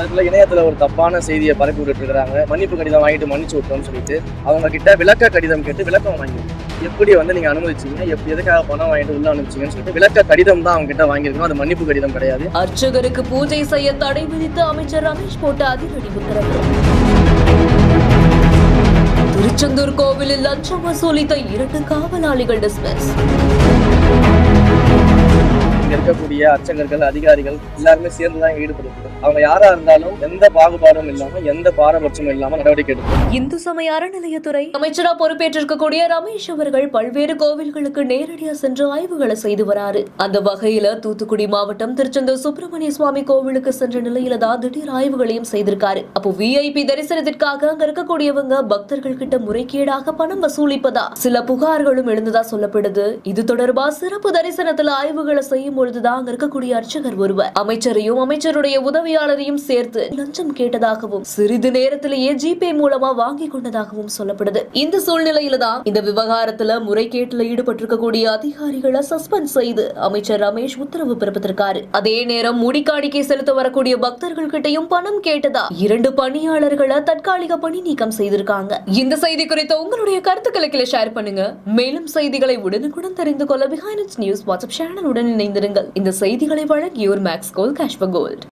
ஊடகவியலாளர்கள் இணையத்துல ஒரு தப்பான செய்தியை பரப்பி விட்டுட்டு இருக்காங்க. மன்னிப்பு கடிதம் வாங்கிட்டு மன்னிச்சு விட்டோம்னு சொல்லிட்டு அவங்க கிட்ட விளக்க கடிதம் கேட்டு விளக்கம் வாங்கி எப்படி நீங்க அனுமதிச்சீங்க, எதுக்காக பணம் வாங்கிட்டு உள்ள அனுப்பிச்சீங்கன்னு சொல்லிட்டு விளக்க கடிதம் தான் அவங்க கிட்ட வாங்கியிருக்கோம். அது மன்னிப்பு கடிதம் கிடையாது. அர்ச்சகருக்கு பூஜை செய்ய தடை விதித்து அமைச்சர் ரமேஷ் போட்ட அதிரடி உத்தரவு. திருச்செந்தூர் கோவிலில் லஞ்சம் வசூலித்த 2 காவலாளிகள் டிஸ்மிஸ். இருக்கக்கூடிய அர்ச்சகர்கள், அதிகாரிகள் எல்லாருமே சேர்ந்துதான் ஈடுபடுத்தும். அவங்க யாரா இருந்தாலும் எந்த பாகுபாடும் இல்லாம எந்த பாரபட்சமும் இல்லாம நடவடிக்கை எடுக்கும். இந்து சமய அறநிலையத்துறை அமைச்சரா பொறுப்பேற்றிருக்கக்கூடிய ரமேஷ் அவர்கள் பல்வேறு கோவில்களுக்கு நேரடியா சென்று ஆய்வுகளை செய்து வராரு. அந்த வகையில தூத்துக்குடி மாவட்டம் திருச்செந்தூர் சுப்பிரமணிய சுவாமி கோவிலுக்கு சென்ற நிலையில தான் திடீர் ஆய்வுகளையும் செய்திருக்காரு. அப்போ VIP தரிசனத்திற்காக அங்க இருக்கக்கூடியவங்க பக்தர்கள் கிட்ட முறைகேடாக பணம் வசூலிப்பதா சில புகார்களும் எழுந்ததா சொல்லப்படுது. இது தொடர்பா சிறப்பு தரிசனத்துல ஆய்வுகளை செய்யும் பொழுதுதான் அங்க இருக்கக்கூடிய அர்ச்சகர் ஒருவர் அமைச்சரையும் அமைச்சருடைய உதவியாளரையும் சேர்த்து லஞ்சம் கேட்டதாகவும் சிறிது நேரத்திலேயே ஜிபே மூலமா வாங்கி கொண்டதாகவும் சொல்லப்படுது. இந்த சூழ்நிலையில தான் இந்த விவகாரத்துல முறைகேட்டில் ஈடுபட்டிருக்கக்கூடிய அதிகாரிகளை சஸ்பெண்ட் செய்து அமைச்சர் ரமேஷ் உத்தரவு பிறப்பித்திருக்காரு. அதே நேரம் முடிக்காணிக்கை செலுத்த வரக்கூடிய பக்தர்கள் கிட்டையும் பணம் கேட்டதா 2 பணியாளர்களை தற்காலிக பணி நீக்கம் செய்திருக்காங்க. இந்த செய்தி குறித்த உங்களுடைய கருத்துக்களை கீழே ஷேர் பண்ணுங்க. மேலும் செய்திகளை உடனுக்குடன் தெரிந்து கொள்ள பிஹைண்ட் நியூஸ் வாட்ஸ்அப் சேனலுடன் இணைந்திருங்கள். இந்த செய்திகளை வழங்கியோர் Max Gold Cash for gold.